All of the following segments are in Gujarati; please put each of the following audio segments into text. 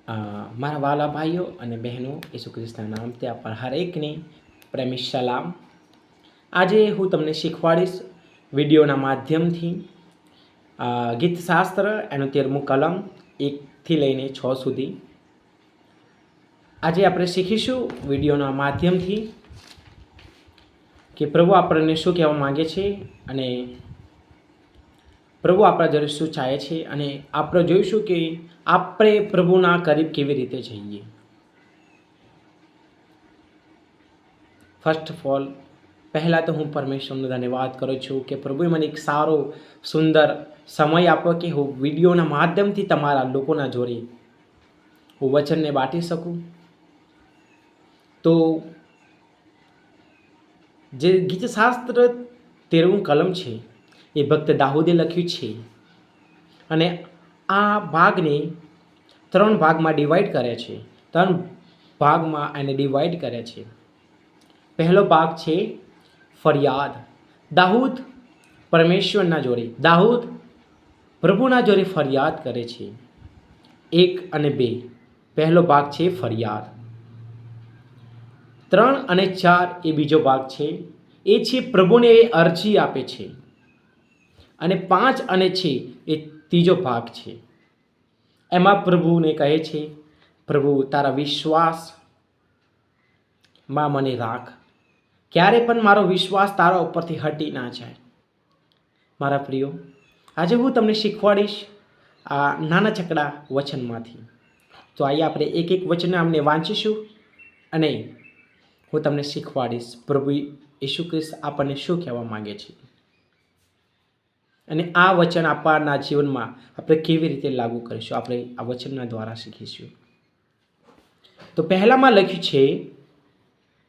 મારા વાલા ભાઈઓ અને બહેનો, ઈસુ ખ્રિસ્તના નામથી આપ હરેકને પ્રેમી સલામ. આજે હું તમને શીખવાડીશ વિડીયોના માધ્યમથી ગીતશાસ્ત્ર એનું 13મું કલમ 1થી લઈને 6 સુધી. આજે આપણે શીખીશું વિડીયોના માધ્યમથી કે પ્રભુ આપણને શું કહેવા માગે છે અને પ્રભુ આપણા જોડે શું ચાહે છે, અને આપણે જોઈશું કે આપણે પ્રભુના કરીબ કેવી રીતે જઈએ. ફર્સ્ટ ઓફ ઓલ, પહેલાં તો હું પરમેશ્વરનો ધન્યવાદ કરું છું કે પ્રભુએ મને એક સારો સુંદર સમય આપ્યો કે હું વિડીયોના માધ્યમથી તમારા લોકોના જોડે હું વચનને બાંટી શકું. તો જે ગીતશાસ્ત્ર 13મું કલમ છે એ ભક્ત દાઉદે લખ્યું છે, અને આ ભાગને 3 ભાગમાં ડિવાઈડ કરે છે. 3 ભાગમાં એને ડિવાઈડ કરે છે. પહેલો ભાગ છે ફરિયાદ. દાઉદ પરમેશ્વરના જોડે, દાઉદ પ્રભુના જોડે ફરિયાદ કરે છે. 1 અને 2 પહેલો ભાગ છે ફરિયાદ. 3 અને 4 એ બીજો ભાગ છે, એ છે પ્રભુને એ અરજી આપે છે. અને 5 અને 6 એ ત્રીજો ભાગ છે. એમાં પ્રભુને કહે છે, પ્રભુ તારા વિશ્વાસમાં મને રાખ, ક્યારે પણ મારો વિશ્વાસ તારા ઉપરથી હટી ના જાય. મારા પ્રિયો, આજે હું તમને શીખવાડીશ આ નાના ચકડા વચનમાંથી. તો આઈએ આપણે એક એક વચન અમને વાંચીશું અને હું તમને શીખવાડીશ પ્રભુ ઈસુ ખ્રિસ્ત આપણને શું કહેવા માંગે છે, અને આ વચન આપણા જીવનમાં આપણે કેવી રીતે લાગુ કરીશું. આપણે આ વચનના દ્વારા શીખીશું. તો પહેલામાં લખ્યું છે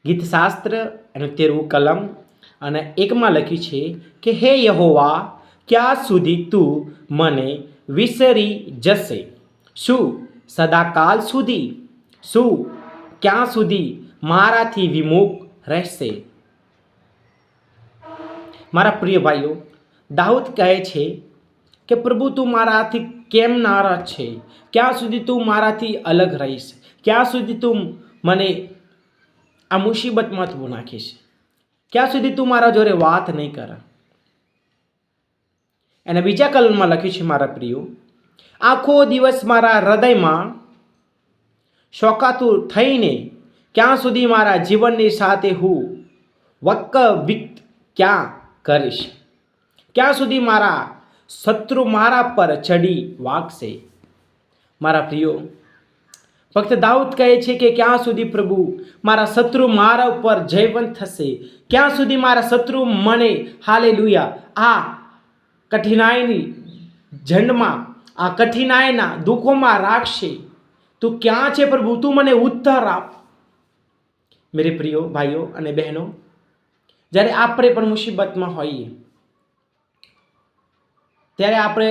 ગીતશાસ્ત્ર એનું 13મું કલમ અને 1માં લખ્યું છે કે હે યહોવા, ક્યાં સુધી તું મને વિસરી જશે? શું સદાકાલ સુધી? શું ક્યાં સુધી મારાથી વિમુખ રહેશે? મારા પ્રિય ભાઈઓ, દાઉદ કહે છે કે પ્રભુ તું મારાથી કેમ નારાજ છે? ક્યાં સુધી તું મારાથી અલગ રહીશ? ક્યાં સુધી તું મને આ મુસીબતમાં તું નાખીશ? ક્યાં સુધી તું મારા જોડે વાત નહીં કર? અને બીજા કલમમાં લખ્યું છે મારા પ્રિયો, આખો દિવસ મારા હૃદયમાં શોકાતુર થઈને ક્યાં સુધી મારા જીવનની સાથે હું વકવિત ક્યાં કરીશ? ક્યાં સુધી મારા શત્રુ મારા પર ચડી વાગશે? મારા પ્રિયો, ફક્ત દાઉદ કહે છે કે ક્યાં સુધી પ્રભુ મારા શત્રુ મારા ઉપર જયવંત થશે? ક્યાં સુધી મારા શત્રુ મને હાલેલુયા આ કઠિનાઈની ઝંડમાં, આ કઠિનાઈના દુઃખોમાં રાખશે? તું ક્યાં છે પ્રભુ? તું મને ઉત્તર આપ. મેરે પ્રિયો ભાઈઓ અને બહેનો, જ્યારે આપણે પણ મુસીબતમાં હોઈએ ત્યારે આપણે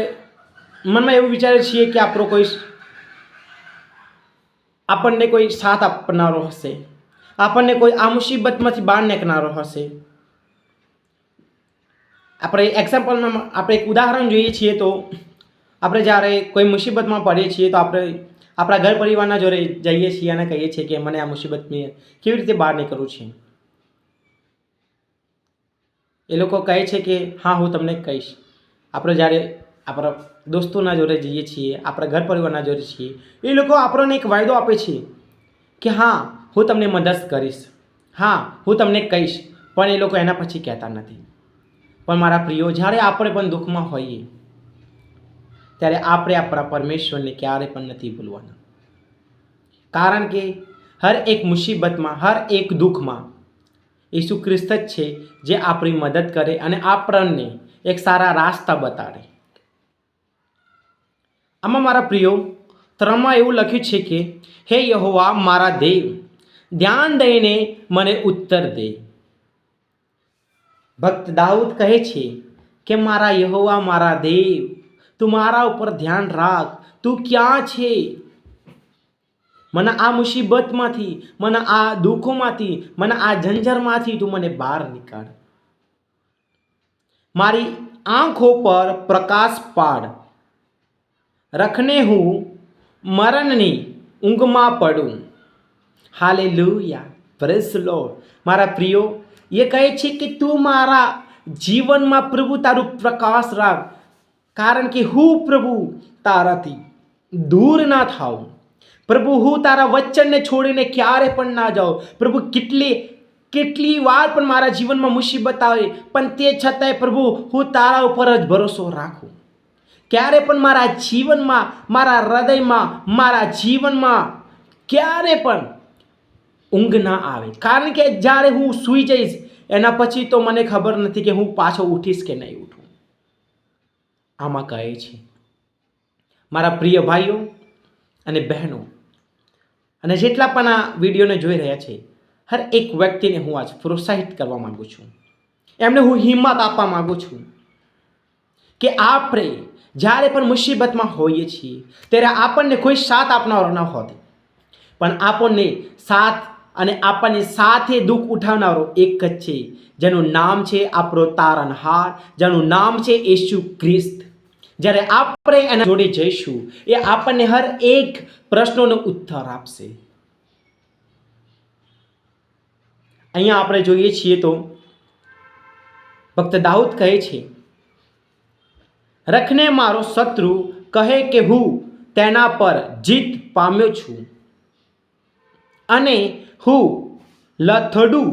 મનમાં એવું વિચારીએ છીએ કે આપણને કોઈ સાથ આપનારો હશે, આપણને કોઈ આ મુસીબતમાંથી બહાર નીકળનારો હશે. આપણે એક્ઝામ્પલમાં આપણે એક ઉદાહરણ જોઈએ છીએ. તો આપણે જ્યારે કોઈ મુસીબતમાં પડીએ છીએ તો આપણે આપણા ઘર પરિવારના જોડે જઈએ છીએ અને કહીએ છીએ કે મને આ મુસીબતની કેવી રીતે બહાર નીકળવું છે. એ લોકો કહે છે કે હા, હું તમને કહીશ. આપણે જ્યારે આપણા દોસ્તોના જોડે જઈએ છીએ, આપણા ઘર પરિવારના જોડે છીએ, એ લોકો આપણને એક વાયદો આપે છે કે હા, હું તમને મદદ કરીશ, હા, હું તમને કહીશ, પણ એ લોકો એના પછી કહેતા નથી. પણ મારા પ્રિયો, જ્યારે આપણે પણ દુઃખમાં હોઈએ ત્યારે આપણે આપણા પરમેશ્વરને ક્યારે પણ નથી ભૂલવાના. કારણ કે હર એક મુસીબતમાં, હર એક દુઃખમાં ઈસુ ખ્રિસ્ત જ છે જે આપણી મદદ કરે અને આપણને એક સારા રાસ્તા બતાડે. આમાં મારા પ્રિયો 3માં એવું લખ્યું છે કે હે યહોવા મારા દેવ, ધ્યાન દઈને મને ઉત્તર દે. ભક્ત દાઉદ કહે છે કે મારા યહોવા, મારા દેવ, તું મારા ઉપર ધ્યાન રાખ. તું ક્યાં છે? મને આ મુસીબતમાંથી, મને આ દુઃખોમાંથી, મને આ ઝંઝરમાંથી તું મને બહાર નીકાળ. મારી આંખો પર પ્રકાશ પાડ. રખને હું મરણની ઊંઘમાં પડું. Hallelujah, praise lord. મારા પ્રિયો, એ કહે છે કે તું મારા જીવનમાં પ્રભુ તારું પ્રકાશ રાખ, કારણ કે હું પ્રભુ તારાથી દૂર ના થાઉં. પ્રભુ હું તારા વચનને છોડીને ક્યારે પણ ના જાઉં. પ્રભુ કેટલી વાર પણ મારા જીવનમાં મુસીબત આવે, પણ તે છતાંય પ્રભુ હું તારા ઉપર જ ભરોસો રાખું. ક્યારે પણ મારા જીવનમાં, મારા હૃદયમાં, મારા જીવનમાં ક્યારે પણ ઊંઘ ના આવે, કારણ કે જ્યારે હું સૂઈ જઈશ એના પછી તો મને ખબર નથી કે હું પાછો ઉઠીશ કે નહીં ઉઠું. આમાં કહે છે મારા પ્રિય ભાઈઓ અને બહેનો, અને જેટલા પણ આ વિડીયોને જોઈ રહ્યા છે, હર એક વ્યક્તિને હું આજ પ્રોત્સાહિત કરવા માગું છું. એમને હું હિંમત આપવા માગું છું કે આપણે જ્યારે પણ મુસીબતમાં હોઈએ છીએ ત્યારે આપણને કોઈ સાથ આપનારો ન હોતો, પણ આપણને સાથ અને આપણને સાથે દુઃખ ઉઠાવનારો એક જ છે, જેનું નામ છે આપણો તારણહાર, જેનું નામ છે યેશુ ખ્રિસ્ત. જ્યારે આપણે એના જોડે જઈશું, એ આપણને હર એક પ્રશ્નોનો ઉત્તર આપશે. અહીંયા આપણે જોઈએ છીએ તો ભક્ત દાઉદ કહે છે, રખને મારો શત્રુ કહે કે હું તેના પર જીત પામ્યો છું, અને હું લથડું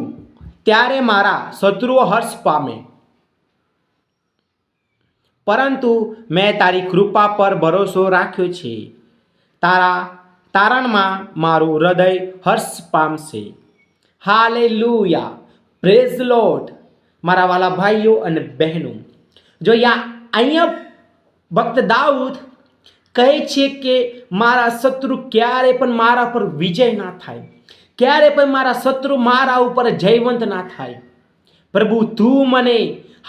ત્યારે મારા શત્રુઓ હર્ષ પામે. પરંતુ મેં તારી કૃપા પર ભરોસો રાખ્યો છે, તારા તારણમાં મારું હૃદય હર્ષ પામશે. Hallelujah, praise lord. મારા વાલા ભાઈઓ અને બહેનો, જો અહીંયા ભક્ત દાઉદ કહે છે કે મારા શત્રુ ક્યારે પણ મારા પર વિજય ના થાય, ક્યારે પણ મારા શત્રુ મારા ઉપર જયવંત ના થાય. પ્રભુ તું મને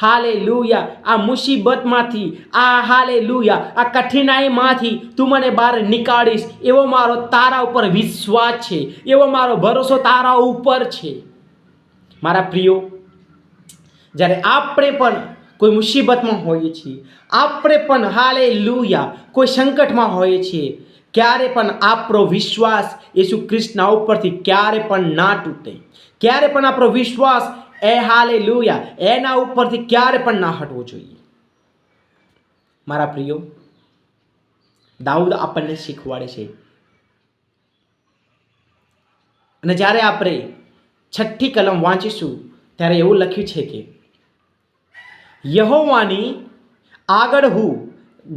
હાલેલુયા આ મુસીબતમાંથી, આ હાલેલુયા આ કઠિનાઈમાંથી તું મને બહાર નીકાળીશ, એવો મારો તારા ઉપર વિશ્વાસ છે, એવો મારો ભરોસો તારા ઉપર છે. મારા પ્રિયો, જ્યારે આપણે પણ કોઈ મુસીબતમાં હોઈએ છીએ, આપણે પણ હાલેલુયા કોઈ સંકટમાં હોઈએ છીએ, ક્યારે પણ આપણો વિશ્વાસ યેશુ ખ્રિસ્તના ઉપરથી ક્યારે પણ ના તૂટે, ક્યારે પણ આપણો વિશ્વાસ હાલેલુયા એના ઉપરથી ક્યારે પણ ના હટવો જોઈએ. મારા પ્રિયો, દાઉદ આપણને શીખવાડે છે, અને જ્યારે આપણે 6ઠ્ઠી કલમ વાંચીશું ત્યારે એવું લખ્યું છે કે યહોવાની આગળ હું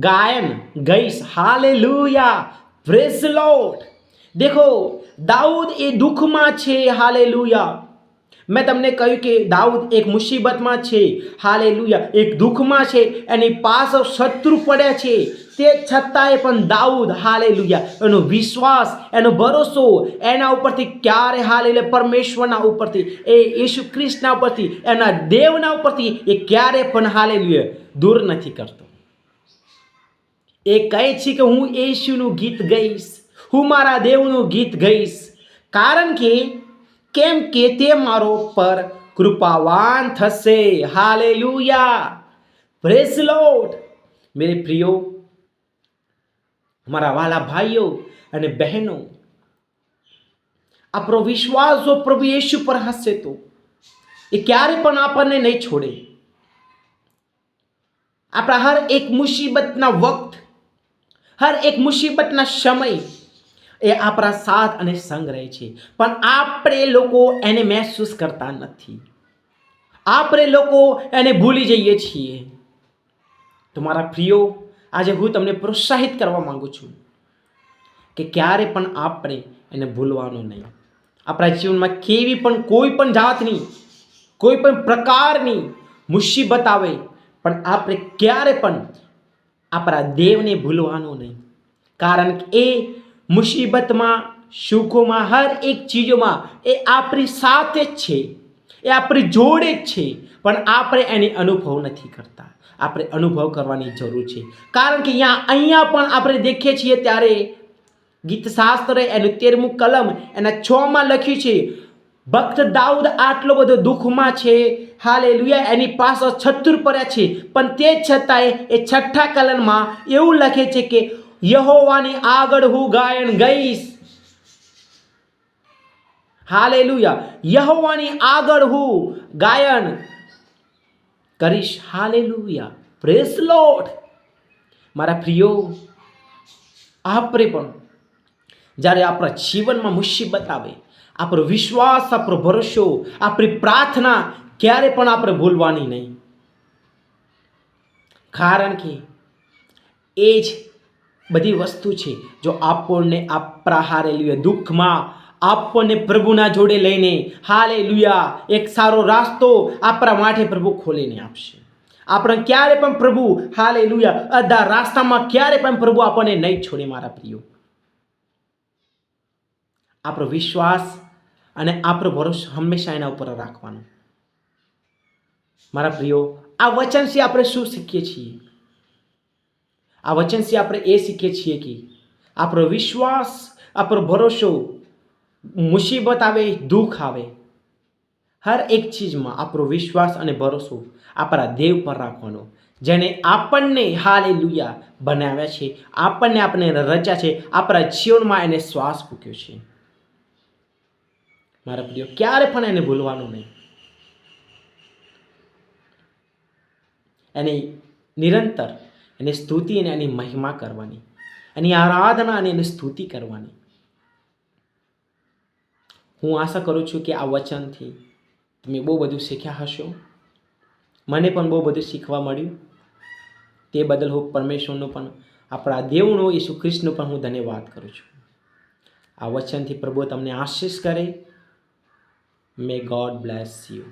ગાયન ગઈશ. Hallelujah, praise Lord. દેખો, દાઉદ એ દુઃખમાં છે. હાલેલુયા. મેં તમને કહ્યું કે દાઉદ એક મુસીબતમાં છે. હાલેલુયા, એક દુઃખમાં છે, એની પાસે શત્રુ પડ્યા છે, તે છતાંય પણ દાઉદ હાલેલુયા એનો વિશ્વાસ, એનો ભરોસો એના ઉપરથી ક્યારે હાલેલુયા પરમેશ્વરના ઉપરથી, એ યેશુ ખ્રિસ્તના ઉપરથી, એના દેવના ઉપરથી એ ક્યારે પણ હાલેલુયા દૂર નથી કરતો. એ કહે છે કે હું યેશુનું ગીત ગઈશ, હું મારા દેવનું ગીત ગઈશ, કારણ કે કેમ કે તે મારો પર કૃપાવાન થશે. Hallelujah, praise lord. મેરે પ્રિયો, મારા વાલા ભાઈઓ અને બહેનો, આપણો વિશ્વાસ જો પ્રભુ યેશુ પર હશે તો એ ક્યારે પણ આપણને નહીં છોડે. આપણા હર એક મુસીબતના વખત, હર એક મુસીબતના સમય એ આપણા સાથ અને સંગ રહે છે, પણ આપણે લોકો એને મહેસૂસ કરતા નથી, આપણે લોકો એને ભૂલી જઈએ છીએ. તો મારા પ્રિયો, આજે હું તમને પ્રોત્સાહિત કરવા માંગુ છું કે ક્યારે પણ આપણે એને ભૂલવાનું નહીં. આપણા જીવનમાં કેવી પણ કોઈ પણ જાતની, કોઈ પણ પ્રકારની મુસીબત આવે, પણ આપણે ક્યારે પણ આપણા દેવને ભૂલવાનું નહીં, કારણ કે એ મુસીબતમાં, સુખોમાં, હર એક ચીજોમાં એ આપણી સાથે જ છે, એ આપણી જોડે જ છે, પણ આપણે એને અનુભવ નથી કરતા. આપણે અનુભવ કરવાની જરૂર છે, કારણ કે અહીંયા પણ આપણે દેખીએ છીએ ત્યારે ગીતશાસ્ત્ર એનું 13મું કલમ એના 6માં લખ્યું છે, ભક્ત દાઉદ આટલો બધો દુઃખમાં છે, હાલેલુયા એની પાસે શત્રુ પડ્યા છે, પણ તે છતાંય એ 6ઠ્ઠા કલમમાં એવું લખે છે કે યહોવાની આગળ હું ગાયન ગઈશ. હાલેલુયા. યહોવાની આગળ હું ગાયન કરીશ. હાલેલુયા. Praise lord. મારા પ્રિયો, આપણે પણ જ્યારે આપણા જીવનમાં મુસીબત આવે, આપણો વિશ્વાસ, આપણો ભરોસો, આપણી પ્રાર્થના ક્યારે પણ આપણે ભૂલવાની નહીં. કારણ કે એ જ બધી વસ્તુ છે જો આપણને આપણા હાલેલુયા દુઃખમાં આપણને પ્રભુના જોડે લઈને હાલેલુયા એક સારો રાસ્તો આપણા માટે પ્રભુ ખોલીને આપશે. આપણે ક્યારે પણ પ્રભુ હાલેલુયા અધા રાસ્તામાં ક્યારે પણ પ્રભુ આપણને નહીં છોડે. મારા પ્રિયો, આપણો વિશ્વાસ અને આપણો ભરોસો હંમેશા એના ઉપર રાખવાનો. મારા પ્રિયો, આ વચનથી આપણે શું શીખીએ છીએ? આ વચનથી આપણે એ શીખીએ છીએ કે આપણો વિશ્વાસ, આપણો ભરોસો, મુસીબત આવે, દુઃખ આવે, હર એક ચીજમાં આપણો વિશ્વાસ અને ભરોસો આપણા દેવ પર રાખવાનો, જેને આપણને હાલેલુયા બનાવ્યા છે, આપણને રચ્યા છે, આપણા જીવનમાં એને શ્વાસ મૂક્યો છે. મારા પ્રિય, ક્યારે પણ એને ભૂલવાનું નહીં. એની નિરંતર એની સ્તુતિ અને એની મહિમા કરવાની, એની આરાધના અને એની સ્તુતિ કરવાની. હું આશા કરું છું કે આ વચનથી તમે બહુ બધું શીખ્યા હશો. મને પણ બહુ બધું શીખવા મળ્યું. તે બદલ હું પરમેશ્વરનો પણ, આપણા દેવનો ઈસુ ખ્રિસ્તનો પણ હું ધન્યવાદ કરું છું. આ વચનથી પ્રભુ તમને આશીષ કરે. મે ગોડ બ્લેસ યુ.